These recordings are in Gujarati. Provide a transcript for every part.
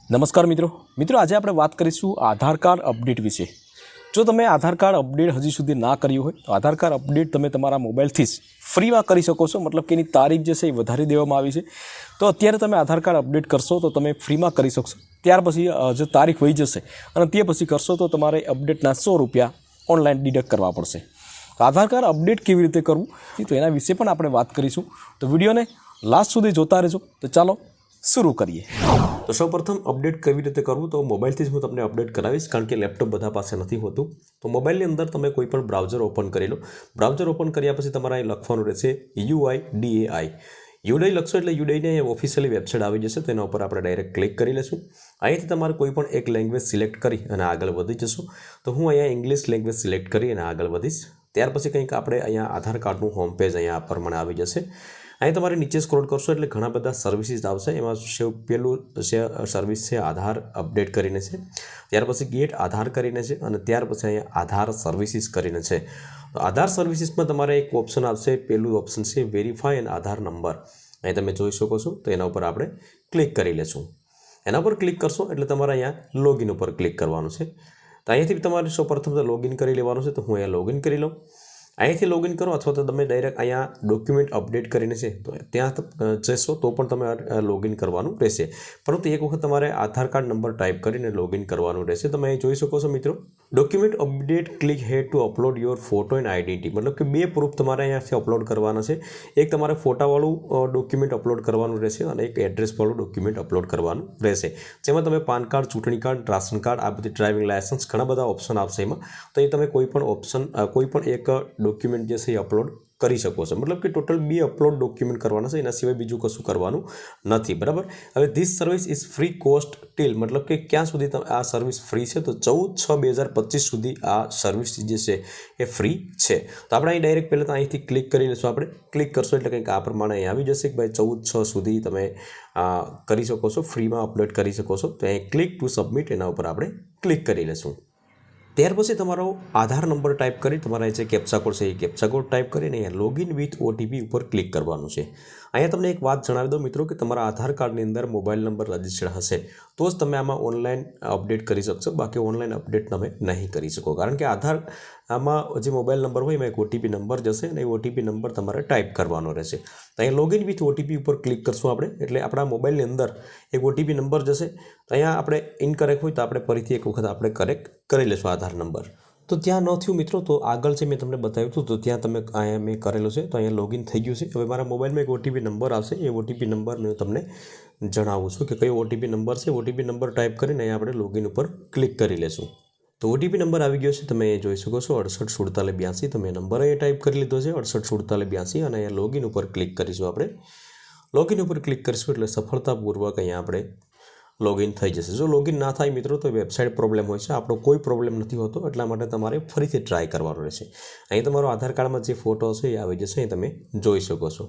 નમસ્કાર મિત્રો આજે આપણે વાત કરીશું આધાર કાર્ડ અપડેટ વિશે। જો તમે આધાર કાર્ડ અપડેટ હજી સુધી ના કર્યું હોય તો આધાર કાર્ડ અપડેટ તમે તમારા મોબાઈલથી જ ફ્રીમાં કરી શકો છો। મતલબ કે એની તારીખ જે છે એ વધારી દેવામાં આવી છે, તો અત્યારે તમે આધાર કાર્ડ અપડેટ કરશો તો તમે ફ્રીમાં કરી શકશો। ત્યાર પછી જો તારીખ વહી જશે અને તે પછી કરશો તો તમારે અપડેટના ₹100 ઓનલાઈન ડિડક્ટ કરવા પડશે। તો આધાર કાર્ડ અપડેટ કેવી રીતે કરવું તો એના વિશે પણ આપણે વાત કરીશું, તો વિડીયોને લાસ્ટ સુધી જોતા રહેજો। તો ચાલો शुरू करिए। तो સૌપ્રથમ અપડેટ કેવી રીતે કરવું તો મોબાઈલથી જ હું તમને અપડેટ કરાવીશ, કારણ કે લેપટોપ બધા પાસે નથી હોતું। તો મોબાઈલની અંદર તમે કોઈ પણ બ્રાઉઝર ઓપન કરી લો। બ્રાઉઝર ઓપન કર્યા પછી તમારે અહીં લખવાનું રહેશે UIDAI। યુડાઈ લખશો એટલે યુડાઈની અહીંયા ઓફિશિયલી વેબસાઇટ આવી જશે, તો એના ઉપર આપણે ડાયરેક્ટ ક્લિક કરી લઈશું। અહીંથી તમારે કોઈ પણ એક લેંગ્વેજ સિલેક્ટ કરી અને આગળ વધી જશો। તો હું અહીંયા ઇંગ્લિશ લેંગ્વેજ સિલેક્ટ કરી અને આગળ વધીશ। ત્યાર પછી કંઈક આપણે અહીંયા આધાર કાર્ડનું હોમ પેજ અહીંયા આ પ્રમાણે આવી જશે। અહીં તમારે નીચે સ્ક્રોલ કરશો એટલે ઘણા બધા સર્વિસીસ આવશે। એમાં પેલું સર્વિસ છે આધાર અપડેટ કરીને છે, ત્યાર પછી ગેટ આધાર કરીને છે, અને ત્યાર પછી અહીંયા આધાર સર્વિસીસ કરીને છે। તો આધાર સર્વિસીસમાં તમારે એક ઓપ્શન આવશે, પેલું ઓપ્શન છે વેરીફાઈ એન્ડ આધાર નંબર। અહીં તમે જોઈ શકો છો, તો એના ઉપર આપણે ક્લિક કરી લેશું। એના પર ક્લિક કરશો એટલે તમારે અહીંયા લોગિન ઉપર ક્લિક કરવાનું છે। તો અહીંયાથી તમારે સૌપ્રથમ તો લોગિન કરી લેવાનું છે, તો હું અહીંયા લોગિન કરી લઉં। અહીંથી લોગિન કરો અથવા તો તમે ડાયરેક્ટ અહીંયા ડોક્યુમેન્ટ અપડેટ કરીને છે તો ત્યાં જશો તો પણ તમે લોગિન કરવાનું રહેશે, પરંતુ એક વખત તમારે આધાર કાર્ડ નંબર ટાઈપ કરીને લોગિન કરવાનું રહેશે। તમે અહીં જોઈ શકો છો મિત્રો, document update click head to upload your photo and identity, મતલબ કે બે પ્રૂફ તમારે અહીંયાથી અપલોડ કરવાના છે। એક તમારે ફોટાવાળું ડોક્યુમેન્ટ અપલોડ કરવાનું રહેશે અને એક એડ્રેસવાળું ડોક્યુમેન્ટ અપલોડ કરવાનું રહેશે, જેમાં તમે પાન કાર્ડ, ચૂંટણી કાર્ડ, રાશન કાર્ડ, આ બધી ડ્રાઇવિંગ લાયસન્સ ઘણા બધા ઓપ્શન આવશે એમાં। તો એ તમે કોઈ પણ એક ડોક્યુમેન્ટ જે છે એ અપલોડ કરી શકો છો। મતલબ કે ટોટલ 2 અપલોડ ડોક્યુમેન્ટ કરવાના છે, એના સિવાય બીજું કશું કરવાનું નથી, બરાબર। હવે this service is free cost till, મતલબ કે ક્યાં સુધી આ સર્વિસ ફ્રી છે તો 14/6/2025 સુધી આ સર્વિસ જે છે એ ફ્રી છે। તો આપણે અહીં ડાયરેક્ટ પહેલાં તો અહીંથી ક્લિક કરી લઈશું। આપણે ક્લિક કરશો એટલે કંઈક આ પ્રમાણે અહીં આવી જશે કે ભાઈ 14/6 સુધી તમે કરી શકો છો, ફ્રીમાં અપલોડ કરી શકો છો। તો અહીં ક્લિક ટુ સબમિટ એના ઉપર આપણે ક્લિક કરી લઈશું। ત્યાર પછી તમારો આધાર નંબર ટાઈપ કરી તમારા જે કેપ્ચા કોડ છે એ કેપ્ચા કોડ ટાઈપ કરીને અહીંયા લોગિન વિથ ઓટીપી ઉપર ક્લિક કરવાનું છે। અહીંયા તમને એક વાત જણાવી દઉં મિત્રો કે તમારા આધાર કાર્ડની અંદર મોબાઈલ નંબર રજિસ્ટર્ડ હશે તો જ તમે આમાં ઓનલાઈન અપડેટ કરી શકશો, બાકી ઓનલાઈન અપડેટ તમે નહીં કરી શકો, કારણ કે આધાર આમાં જે મોબાઈલ નંબર હોય એમાં એક ઓટીપી નંબર જશે અને એ ઓટીપી નંબર તમારે ટાઈપ કરવાનો રહેશે। તો અહીંયા લોગિન વિથ ઓટીપી ઉપર ક્લિક કરશું આપણે, એટલે આપણા મોબાઈલની અંદર એક ઓટીપી નંબર જશે। તો અહીંયા આપણે ઇનકરેક્ટ હોય તો આપણે ફરીથી એક વખત આપણે કરેક્ટ કરી લઈશું આધાર નંબર। તો ત્યાં ન થયું મિત્રો તો આગળ છે મેં તમને બતાવ્યું હતું, તો ત્યાં તમે અહીંયા મેં કરેલું છે, તો અહીંયા લોગિન થઈ ગયું છે। હવે મારા મોબાઈલમાં એક ઓટીપી નંબર આવશે, એ ઓટીપી નંબર મેં તમને જણાવું છું કે કયો ઓટીપી નંબર છે। ઓટીપી નંબર ટાઈપ કરીને અહીંયા આપણે લોગિન ઉપર ક્લિક કરી લેશું। તો ઓટીપી નંબર આવી ગયો છે, તમે જોઈ શકો છો 684782। તમે નંબર અહીંયા ટાઈપ કરી લીધો છે 684782, અને અહીંયા લોગિન ઉપર ક્લિક કરીશું આપણે। લોગિન ઉપર ક્લિક કરીશું એટલે સફળતાપૂર્વક અહીંયા આપણે લોગિન થઈ જશે। જો લોગિન ના થાય મિત્રો તો વેબસાઇટ પ્રોબ્લેમ હોય છે, આપણો કોઈ પ્રોબ્લેમ નથી હોતો, એટલા માટે તમારે ફરીથી ટ્રાય કરવાનો રહેશે। અહીં તમારો આધાર કાર્ડમાં જે ફોટો હશે એ આવી જશે, એ તમે જોઈ શકો છો।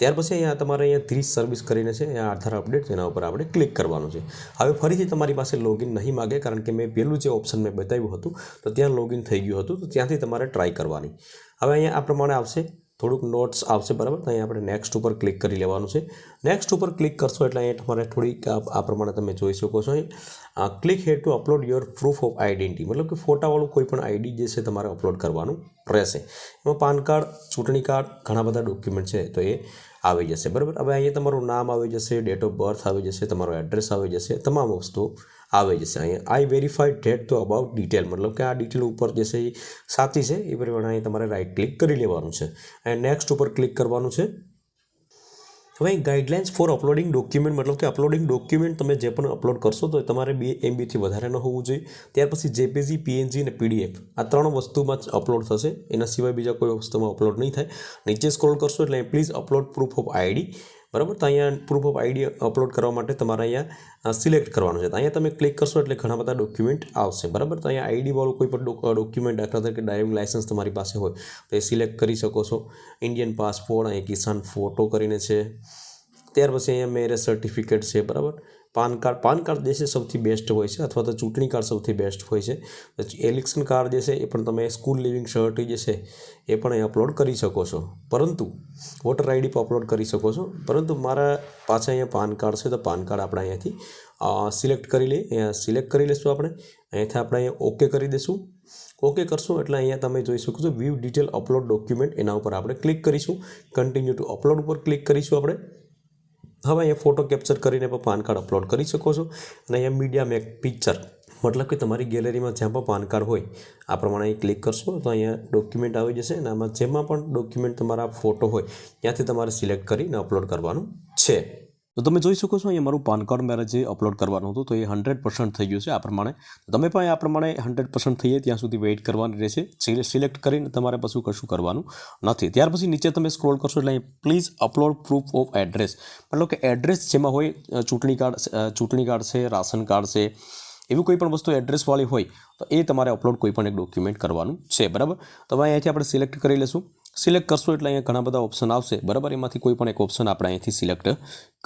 ત્યાર પછી અહીંયા તમારે અહીંયા 30 સર્વિસ કરીને છે અહીંયા આધાર અપડેટ, એના ઉપર આપણે ક્લિક કરવાનું છે। હવે ફરીથી તમારી પાસે લોગિન નહીં માગે, કારણ કે મેં પહેલું જે ઓપ્શન મેં બતાવ્યું હતું તો ત્યાં લોગિન થઈ ગયું હતું, તો ત્યાંથી તમારે ટ્રાય કરવાની। હવે અહીંયા આ પ્રમાણે આવશે, થોડુંક નોટ્સ આવશે, બરાબર। તો અહીંયા આપણે નેક્સ્ટ ઉપર ક્લિક કરી લેવાનું છે। નેક્સ્ટ ઉપર ક્લિક કરશો એટલે અહીંયા તમારે થોડીક આ પ્રમાણે તમે જોઈ શકો છો, click head to upload your proof of identity, મતલબ કે ફોટાવાળું કોઈ પણ આઈડી જે છે તમારે અપલોડ કરવાનું રહેશે। એમાં પાન કાર્ડ, ચૂંટણી કાર્ડ, ઘણા બધા ડોક્યુમેન્ટ છે તો એ આવી જશે, બરાબર। હવે અહીંયા તમારું નામ આવી જશે, ડેટ ઓફ બર્થ આવી જશે, તમારો એડ્રેસ આવી જશે, તમામ વસ્તુઓ આવી જશે। અહીંયા આઈ વેરીફાઈડ ડેટ તો અબાઉટ ડિટેલ, મતલબ કે આ ડિટેલ ઉપર જે છે એ સાચી છે એ પ્રમાણે અહીં તમારે રાઈટ ક્લિક કરી લેવાનું છે અને નેક્સ્ટ ઉપર ક્લિક કરવાનું છે। હવે ગાઈડલાઇન્સ ફોર અપલોડિંગ ડોક્યુમેન્ટ, મતલબ કે અપલોડિંગ ડોક્યુમેન્ટ તમે જે પણ અપલોડ કરશો તો તમારે 2 MBથી વધારે ન હોવું જોઈએ। ત્યાર પછી JPG, PNG અને PDF આ 3 વસ્તુમાં જ અપલોડ થશે, એના સિવાય બીજા કોઈ વસ્તુમાં અપલોડ નહીં થાય। નીચે સ્ક્રોલ કરશો એટલે please upload proof of ID, બરાબર। તો અહીંયા પ્રૂફ ઓફ આઈડી અપલોડ કરવા માટે તમારે અહીંયા સિલેક્ટ કરવાનું છે। તો અહીંયા તમે ક્લિક કરશો એટલે ઘણા બધા ડોક્યુમેન્ટ આવશે, બરાબર। તો અહીંયા આઈડીવાળું કોઈ પણ ડોક્યુમેન્ટ, દાખલા તરીકે ડ્રાઇવિંગ લાયસન્સ તમારી પાસે હોય તો એ સિલેક્ટ કરી શકો છો। ઇન્ડિયન પાસપોર્ટ, અહીંયા કિસાન ફોટો કરીને છે, ત્યાર પછી અહીંયા મેરેજ સર્ટિફિકેટ છે, બરાબર। પાન કાર્ડ જે છે સૌથી બેસ્ટ હોય છે, અથવા તો ચૂંટણી કાર્ડ સૌથી બેસ્ટ હોય છે. ઇલેક્શન કાર્ડ જે છે એ પણ તમે સ્કૂલ લિવિંગ સર્ટિફિકેટ જે છે એ પણ અહીં અપલોડ કરી શકો છો, પરંતુ વોટર આઈડી પર અપલોડ કરી શકો છો. પરંતુ મારા પાછા અહીંયા પાન કાર્ડ છે, તો પાન કાર્ડ આપણે અહીંયાથી સિલેક્ટ કરી લઈએ. અહીંયા સિલેક્ટ કરી લઈશું આપણે. અહીંયાથી આપણે અહીંયા ઓકે કરી દઈશું. ઓકે કરશું એટલે અહીંયા તમે જોઈ શકો છો વ્યૂ ડિટેલ અપલોડ ડોક્યુમેન્ટ, એના ઉપર આપણે ક્લિક કરીશું. કન્ટિન્યુ ટુ અપલોડ ઉપર ક્લિક કરીશું આપણે. હવે અહીંયા ફોટો કેપ્ચર કરીને પણ પાન કાર્ડ અપલોડ કરી શકો છો. અને અહીંયા મીડિયા મેક પિક્ચર, મતલબ કે તમારી ગેલેરીમાં જ્યાં પણ પાન કાર્ડ હોય આ પ્રમાણે અહીં ક્લિક કરશો તો અહીંયા ડોક્યુમેન્ટ આવી જશે, અને આમાં જેમાં પણ ડોક્યુમેન્ટ તમારા ફોટો હોય ત્યાંથી તમારે સિલેક્ટ કરીને અપલોડ કરવાનું છે. તો તમે જોઈ શકો છો અહીંયા મારું પાન કાર્ડ મારે જે અપલોડ કરવાનું હતું તો એ 100% થઈ ગયું છે આ પ્રમાણે. તમે પણ આ પ્રમાણે 100% થઈ જાય ત્યાં સુધી વેઇટ કરવાની રહેશે. સિલેક્ટ કરીને તમારે પછી કશું કરવાનું નથી. ત્યાર પછી નીચે તમે સ્ક્રોલ કરશો એટલે અહીં please upload proof of address, મતલબ કે એડ્રેસ જેમાં હોય ચૂંટણી કાર્ડ છે, રાશન કાર્ડ છે, એવી કોઈ પણ વસ્તુ એડ્રેસવાળી હોય તો એ તમારે અપલોડ કોઈ પણ એક ડોક્યુમેન્ટ કરવાનું છે, બરાબર. તો હવે અહીંયાથી આપણે સિલેક્ટ કરી લઈશું. સિલેક્ટ કરશું એટલે અહીંયા ઘણા બધા ઓપ્શન આવશે, બરાબર. એમાંથી કોઈ પણ એક ઓપ્શન આપણે અહીંથી સિલેક્ટ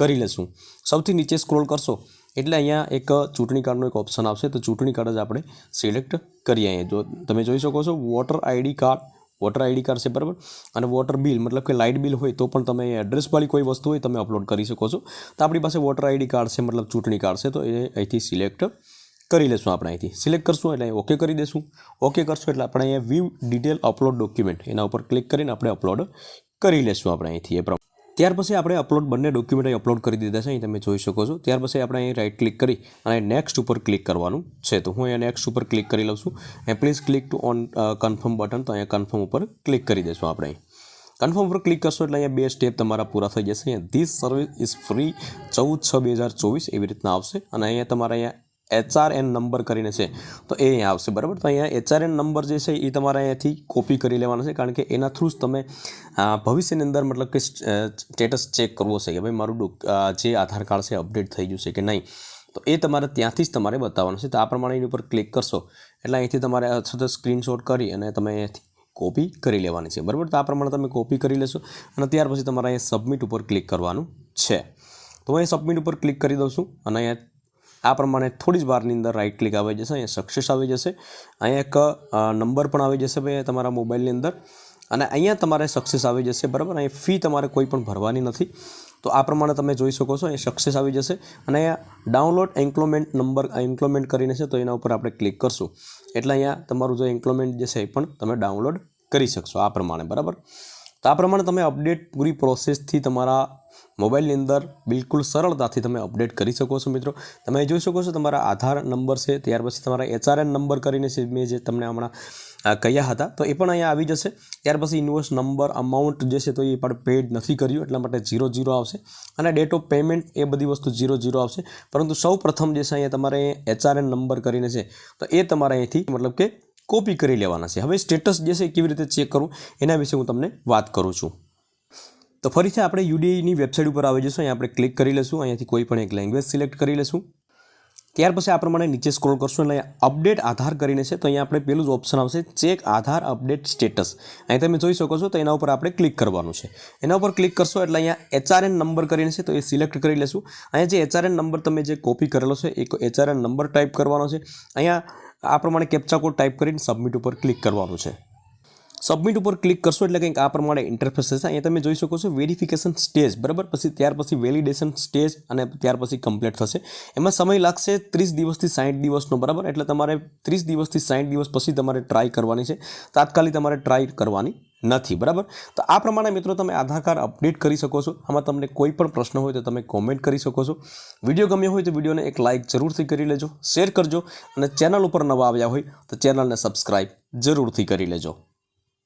કરી લઈશું. સૌથી નીચે સ્ક્રોલ કરશો એટલે અહીંયા એક ચૂંટણી કાર્ડનો એક ઓપ્શન આવશે, તો ચૂંટણી કાર્ડ જ આપણે સિલેક્ટ કરીએ. અહીંયા જો તમે જોઈ શકો છો વોટર આઈડી કાર્ડ છે, બરાબર. અને વોટર બિલ, મતલબ કે લાઇટ બિલ હોય તો પણ તમે એડ્રેસવાળી કોઈ વસ્તુ હોય તમે અપલોડ કરી શકો છો. તો આપણી પાસે વોટર આઈડી કાર્ડ છે, મતલબ ચૂંટણી કાર્ડ છે, તો એ અહીંથી સિલેક્ટ કરી લઈશું. આપણે અહીંથી સિલેક્ટ કરશું એટલે ઓકે કરી દઈશું. ઓકે કરશું એટલે આપણે અહીંયા વ્યૂ ડિટેલ અપલોડ ડોક્યુમેન્ટ એના ઉપર ક્લિક કરીને આપણે અપલોડ કરી લઈશું આપણે અહીંથી એ પ્રમાણે. ત્યાર પછી આપણે અપલોડ બંને ડોક્યુમેન્ટ અહીં અપલોડ કરી દીધા છે, અહીં તમે જોઈ શકો છો. ત્યાર પછી આપણે અહીં રાઇટ ક્લિક કરી અને નેક્સ્ટ ઉપર ક્લિક કરવાનું છે. તો હું અહીંયા નેક્સ્ટ ઉપર ક્લિક કરી લઉં છું. અને please click two on confirm button, તો અહીંયા કન્ફર્મ ઉપર ક્લિક કરી દઈશું આપણે. કન્ફર્મ ઉપર ક્લિક કરશો એટલે અહીંયા 2 સ્ટેપ તમારા પૂરા થઈ જશે. અહીંયા ધીસ સર્વિસ ઇઝ ફ્રી 14/6/2024 એવી રીતના આવશે. અને અહીંયા તમારા અહીંયા HRN નંબર કરીને છે તો એ અહીંયા આવશે, બરાબર. તો અહીંયા HRN નંબર જે છે એ તમારે અહીંયાથી કોપી કરી લેવાનો છે, કારણ કે એના થ્રુ જ તમે ભવિષ્યની અંદર મતલબ કે સ્ટેટસ ચેક કરવો છે કે ભાઈ મારું જે આધાર કાર્ડ છે અપડેટ થઈ ગયું છે કે નહીં. તો એ તમારે ત્યાંથી જ તમારે બતાવવાનું છે. તો આ પ્રમાણે એની ઉપર ક્લિક કરશો એટલે અહીંથી તમારે અથવા સ્ક્રીનશોટ કરી અને તમે અહીંયાથી કોપી કરી લેવાની છે, બરાબર. તો આ પ્રમાણે તમે કોપી કરી લેશો અને ત્યાર પછી તમારે અહીંયા સબમિટ ઉપર ક્લિક કરવાનું છે. તો હું અહીં સબમિટ ઉપર ક્લિક કરી દઉં છું અને અહીંયા આ પ્રમાણે થોડી જ વારની અંદર રાઇટ ક્લિક આવી જશે. અહીંયા સક્સેસ આવી જશે. અહીંયા એક નંબર પણ આવી જશે ભાઈ તમારા મોબાઈલની અંદર, અને અહીંયા તમારે સક્સેસ આવી જશે, બરાબર. અહીંયા ફી તમારે કોઈ પણ ભરવાની નથી. તો આ પ્રમાણે તમે જોઈ શકો છો અહીંયા સક્સેસ આવી જશે. અને અહીંયા ડાઉનલોડ એન્ક્લોમેન્ટ કરીને છે, તો એના ઉપર આપણે ક્લિક કરશું એટલે અહીંયા તમારું જે એન્ક્લોમેન્ટ જે છે એ પણ તમે ડાઉનલોડ કરી શકશો આ પ્રમાણે, બરાબર. તો આ પ્રમાણે તમે અપડેટ પૂરી પ્રોસેસથી તમારા મોબાઈલની અંદર બિલકુલ સરળતાથી તમે અપડેટ કરી શકો છો મિત્રો. તમે જોઈ શકો છો તમારા આધાર નંબર છે, ત્યાર પછી તમારા HRN નંબર કરીને છે, મેં જે તમને હમણાં કહ્યા હતા તો એ પણ અહીંયા આવી જશે. ત્યાર પછી ઇન્વોઇસ નંબર, અમાઉન્ટ જે છે તો એ પણ પેડ નથી કર્યું એટલા માટે 00 આવશે, અને ડેટ ઓફ પેમેન્ટ એ બધી વસ્તુ 00 આવશે. પરંતુ સૌ પ્રથમ જે છે અહીંયા તમારે HRN નંબર કરીને છે તો એ તમારે અહીંથી મતલબ કે કોપી કરી લેવાના છે. હવે સ્ટેટસ જે છે કેવી રીતે ચેક કરવું એના વિશે હું તમને વાત કરું છું. તો ફરીથી આપણે UDIની વેબસાઇટ ઉપર આવી જઈશું. અહીંયા આપણે ક્લિક કરી લઈશું. અહીંયાથી કોઈ પણ એક લેંગ્વેજ સિલેક્ટ કરી લઈશું. ત્યાર પછી આ પ્રમાણે નીચે સ્ક્રોલ કરશું એટલે અપડેટ આધાર કરીને છે, તો અહીંયા આપણે પેલું જ ઓપ્શન આવશે ચેક આધાર અપડેટ સ્ટેટસ. અહીં તમે જોઈ શકો છો. તો એના ઉપર આપણે ક્લિક કરવાનું છે. એના ઉપર ક્લિક કરશો એટલે અહીંયા HRN નંબર કરીને છે તો એ સિલેક્ટ કરી લેશું. અહીંયા જે HRN નંબર તમે જે કોપી કરેલો છે એ HRN નંબર ટાઈપ કરવાનો છે. અહીંયા આ પ્રમાણે કેપ્ચા કોડ ટાઈપ કરીને સબમિટ ઉપર ક્લિક કરવાનું છે. સબમિટ ઉપર ક્લિક કરશો એટલે કંઈક આ પ્રમાણે ઇન્ટરફેસ થશે. અહીંયા તમે જોઈ શકો છો વેરિફિકેશન સ્ટેજ, બરાબર. પછી ત્યાર પછી વેલિડેશન સ્ટેજ અને ત્યાર પછી કમ્પ્લીટ થશે. એમાં સમય લાગશે 30 દિવસથી 60 દિવસનો, બરાબર. એટલે તમારે 30 દિવસથી 60 દિવસ પછી તમારે ટ્રાય કરવાની છે, તાત્કાલિક તમારે ટ્રાય કરવાની નથી, બરાબર. તો આ પ્રમાણે મિત્રો તમે આધાર કાર્ડ અપડેટ કરી શકો છો. આમાં તમને કોઈ પણ પ્રશ્ન હોય તો તમે કોમેન્ટ કરી શકો છો. વિડીયો ગમ્યો હોય તો વિડીયોને એક લાઇક જરૂરથી કરી લેજો, શેર કરજો, અને ચેનલ ઉપર નવા આવ્યા હોય તો ચેનલને સબસ્ક્રાઈબ જરૂરથી કરી લેજો.